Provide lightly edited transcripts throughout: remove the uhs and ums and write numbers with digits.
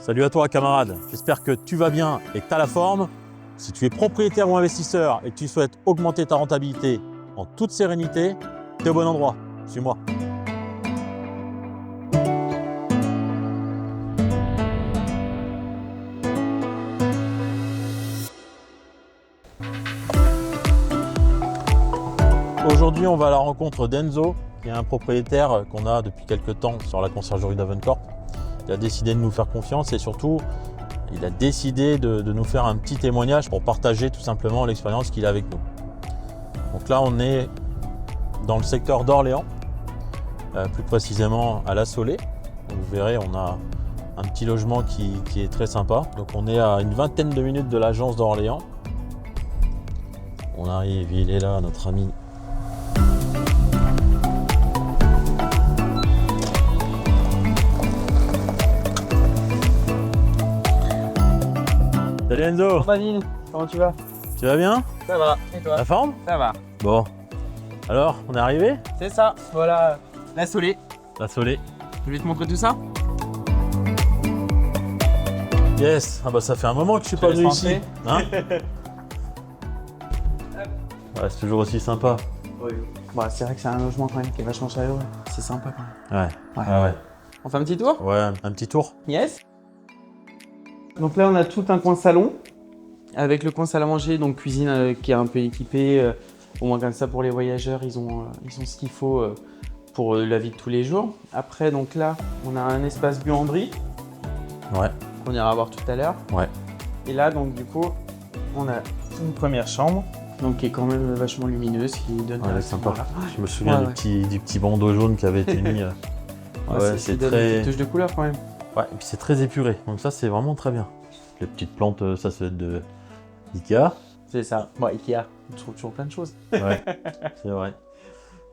Salut à toi camarade, j'espère que tu vas bien et que tu as la forme. Si tu es propriétaire ou investisseur et que tu souhaites augmenter ta rentabilité en toute sérénité, tu es au bon endroit. Suis-moi. Aujourd'hui, on va à la rencontre d'Enzo, qui est un propriétaire qu'on a depuis quelques temps sur la conciergerie d'Avencorp. Il a décidé de nous faire confiance et surtout, il a décidé de nous faire un petit témoignage pour partager tout simplement l'expérience qu'il a avec nous. Donc là, on est dans le secteur d'Orléans, plus précisément à La Saulée. Donc vous verrez, on a un petit logement qui est très sympa. Donc on est à une vingtaine de minutes de l'agence d'Orléans. On arrive, il est là, notre ami. Salut Enzo. Vanille, comment tu vas? Tu vas bien? Ça va, et toi? La forme? Ça va. Bon. Alors, on est arrivé? C'est ça, voilà, La Saulée. La Saulée. Je vais te montrer tout ça. Yes. Ah bah ça fait un moment que je suis pas venu ici. Hein? Ouais, c'est toujours aussi sympa. Oui. Bah, c'est vrai que c'est un logement quand même qui est vachement chaleureux. C'est sympa quand même. Ouais. Ah ouais. On fait un petit tour? Ouais, un petit tour. Yes. Donc là, on a tout un coin salon. Avec le coin salle à manger, donc cuisine qui est un peu équipée. Au moins comme ça, pour les voyageurs, ils ont ce qu'il faut pour la vie de tous les jours. Après, donc là, on a un espace buanderie. Ouais. Qu'on ira voir tout à l'heure. Ouais. Et là, donc du coup, on a une première chambre, donc qui est quand même vachement lumineuse, qui donne. Ouais, sympa. Voilà. Je me souviens du petit bandeau jaune qui avait été mis. Ouais, c'est très. Une touche de couleur quand même. Ouais, et puis c'est très épuré. Donc ça, c'est vraiment très bien. Les petites plantes, ça c'est de Ikea. C'est ça. Bon, Ikea, on trouve toujours plein de choses. Ouais, c'est vrai.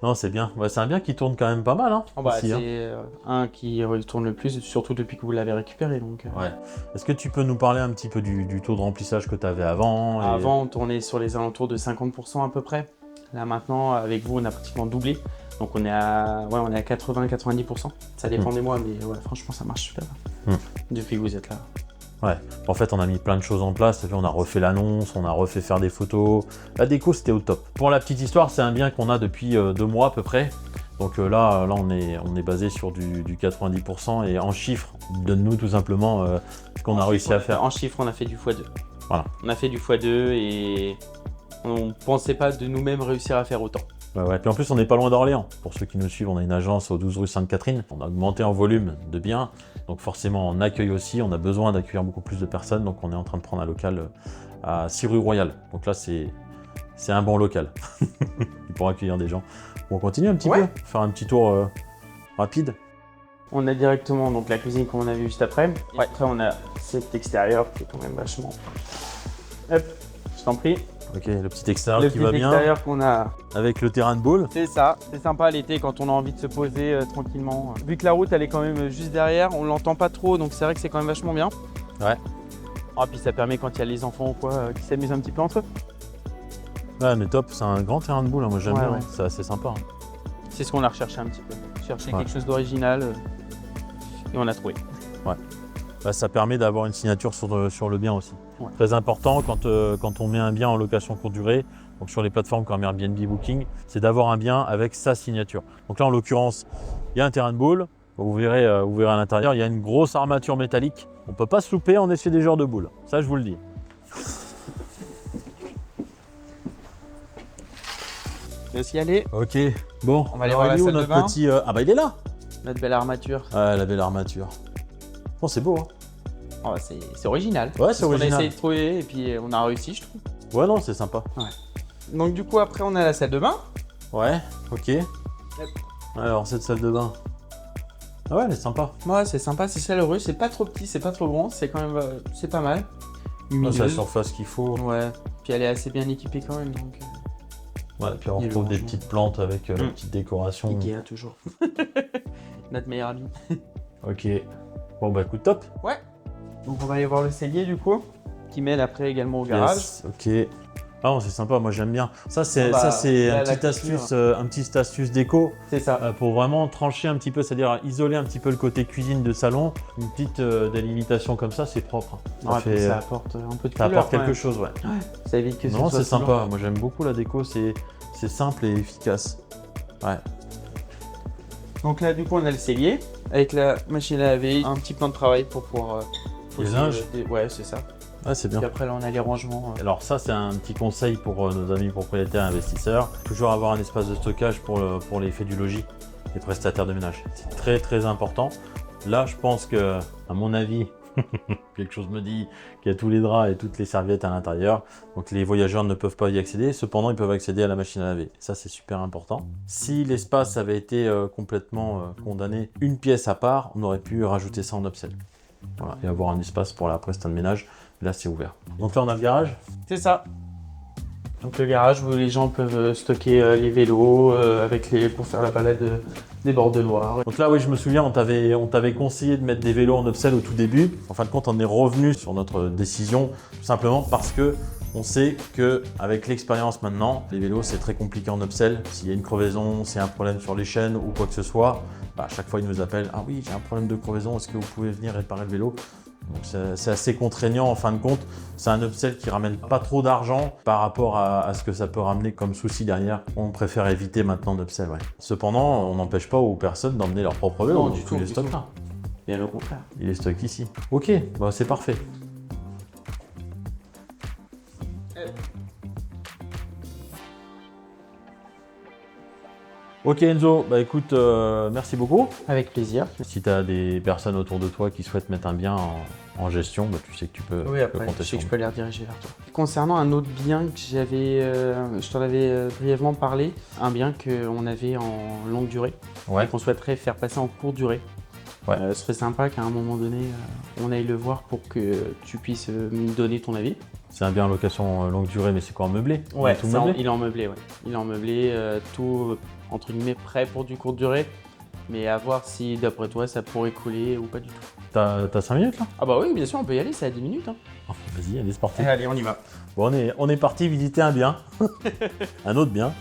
Non, c'est bien. Ouais, c'est un bien qui tourne quand même pas mal. Hein, Oh bah, aussi, c'est un qui tourne le plus, surtout depuis que vous l'avez récupéré. Donc, Ouais. Est-ce que tu peux nous parler un petit peu du taux de remplissage que tu avais avant? Avant, on tournait sur les alentours de 50% à peu près. Là maintenant, avec vous, on a pratiquement doublé. Donc on est à 80-90%. Ça dépend des mois, mais ouais, franchement, ça marche super depuis que vous êtes là. Ouais, en fait, on a mis plein de choses en place. On a refait l'annonce, on a refait faire des photos. La déco, c'était au top. Pour la petite histoire, c'est un bien qu'on a depuis 2 mois à peu près. Donc là, on est basé sur du 90% et en chiffres, donne-nous tout simplement ce qu'on a réussi à faire. En chiffres, on a fait du x2. Voilà. On a fait du x2 et on ne pensait pas de nous-mêmes réussir à faire autant. Ouais. Puis en plus, on n'est pas loin d'Orléans. Pour ceux qui nous suivent, on a une agence au 12 rue Sainte-Catherine. On a augmenté en volume de biens. Donc forcément, en accueil aussi, on a besoin d'accueillir beaucoup plus de personnes. Donc on est en train de prendre un local à 6 rue Royale. Donc là, c'est un bon local pour accueillir des gens. On continue un petit peu, faire un petit tour rapide. On a directement donc la cuisine qu'on a vue juste après. Et après, on a cet extérieur qui est quand même vachement... Hop, je t'en prie. Ok, le petit extérieur qui va bien. Le petit extérieur qu'on a. Avec le terrain de boule. C'est ça, c'est sympa l'été quand on a envie de se poser tranquillement. Vu que la route elle est quand même juste derrière, on l'entend pas trop, donc c'est vrai que c'est quand même vachement bien. Ouais. Ah, puis ça permet quand il y a les enfants ou quoi qui s'amusent un petit peu entre eux. Ouais, mais top, c'est un grand terrain de boule, hein. Moi j'aime bien, c'est assez sympa. Hein. C'est ce qu'on a recherché un petit peu. Chercher quelque chose d'original et on a trouvé. Ouais. Bah, ça permet d'avoir une signature sur le bien aussi. Ouais. Très important quand on met un bien en location courte durée, donc sur les plateformes comme Airbnb, Booking, c'est d'avoir un bien avec sa signature. Donc là en l'occurrence, il y a un terrain de boule, vous verrez à l'intérieur, il y a une grosse armature métallique. On ne peut pas se louper en effet des genres de boules, ça je vous le dis. Laisse y aller. Ok, bon, on va aller voir la salle de bain. Ah bah il est là. Notre belle armature. Ouais, la belle armature. Bon, c'est beau, hein. Oh, c'est original. Ouais, c'est original. On a essayé de trouver et puis on a réussi, je trouve. Ouais, non, c'est sympa. Ouais. Donc du coup, après, on a la salle de bain. Ouais, ok. Alors, cette salle de bain. Ah ouais, elle est sympa. Ouais, c'est sympa, c'est chaleureux, c'est pas trop petit, c'est pas trop grand, c'est quand même, c'est pas mal. C'est la surface qu'il faut. Ouais, puis elle est assez bien équipée quand même, donc... Ouais, puis on retrouve des petites plantes avec des petites décorations. Ikea, toujours. Notre meilleur ami. Ok. Bon, bah écoute, top. Ouais. Donc on va aller voir le cellier, du coup, qui mène après également au garage. Yes, ok. Ah non, c'est sympa, moi j'aime bien. Ça, c'est Bah, un la petit astuce déco C'est ça. pour vraiment trancher un petit peu, c'est-à-dire isoler un petit peu le côté cuisine de salon. Une petite délimitation comme ça, c'est propre. Ouais, puis ça apporte un peu de ça couleur. apporte quelque chose, ouais. Ça évite que Non, ce soit c'est trop sympa. lourd. Moi j'aime beaucoup la déco, c'est simple et efficace. Ouais. Donc là, du coup, on a le cellier avec la machine à laver, un petit plan de travail pour pouvoir. poser, linges. Ouais, c'est ça. Ouais, c'est bien. Puis après, là, on a les rangements. Alors ça, c'est un petit conseil pour nos amis propriétaires et investisseurs. Toujours avoir un espace de stockage pour les faits du logis, les prestataires de ménage. C'est très très important. Là, je pense que, à mon avis, quelque chose me dit qu'il y a tous les draps et toutes les serviettes à l'intérieur. Donc les voyageurs ne peuvent pas y accéder. Cependant, ils peuvent accéder à la machine à laver. Ça, c'est super important. Si l'espace avait été complètement condamné, une pièce à part, on aurait pu rajouter ça en upsell. Voilà, et avoir un espace pour la prestation de ménage. Là, c'est ouvert. Donc là, on a le garage. C'est ça. Donc le garage où les gens peuvent stocker les vélos pour faire la balade des bords de Loire. Donc là, oui, je me souviens, on t'avait conseillé de mettre des vélos en upsell au tout début. En fin de compte, on est revenu sur notre décision, tout simplement parce que on sait qu'avec l'expérience maintenant, les vélos, c'est très compliqué en upsell. S'il y a une crevaison, s'il y a un problème sur les chaînes ou quoi que ce soit, à chaque fois, ils nous appellent. Ah oui, j'ai un problème de crevaison, est-ce que vous pouvez venir réparer le vélo ? Donc c'est assez contraignant en fin de compte. C'est un upsell qui ramène pas trop d'argent par rapport à ce que ça peut ramener comme souci derrière. On préfère éviter maintenant d'upsell. Ouais. Cependant, on n'empêche pas aux personnes d'emmener leur propre vélo. Non, Donc du tout, il est du stock tout. là. Bien au contraire. Il est stock ici. Ok, bah c'est parfait. Ok Enzo, bah écoute, merci beaucoup. Avec plaisir. Si tu as des personnes autour de toi qui souhaitent mettre un bien en gestion, bah, tu sais que tu peux, Oui, après, compter je sais sur que je nous. peux les rediriger vers toi. Concernant un autre bien que je t'en avais brièvement parlé, un bien qu'on avait en longue durée Ouais. et qu'on souhaiterait faire passer en courte durée. Ouais. Ce serait sympa qu'à un moment donné, on aille le voir pour que tu puisses me donner ton avis. C'est un bien en location longue durée, mais c'est quoi en meublé? Ouais, tout ça, meublé. il est en meublé, ouais. Il est en meublé, tout entre guillemets prêt pour du courte durée. Mais à voir si d'après toi ça pourrait coller ou pas du tout. T'as 5 minutes là? Ah bah oui, bien sûr, on peut y aller, c'est à 10 minutes. Hein. Vas-y, allez, c'est parti. Allez, on y va. Bon, on est parti visiter un bien, un autre bien.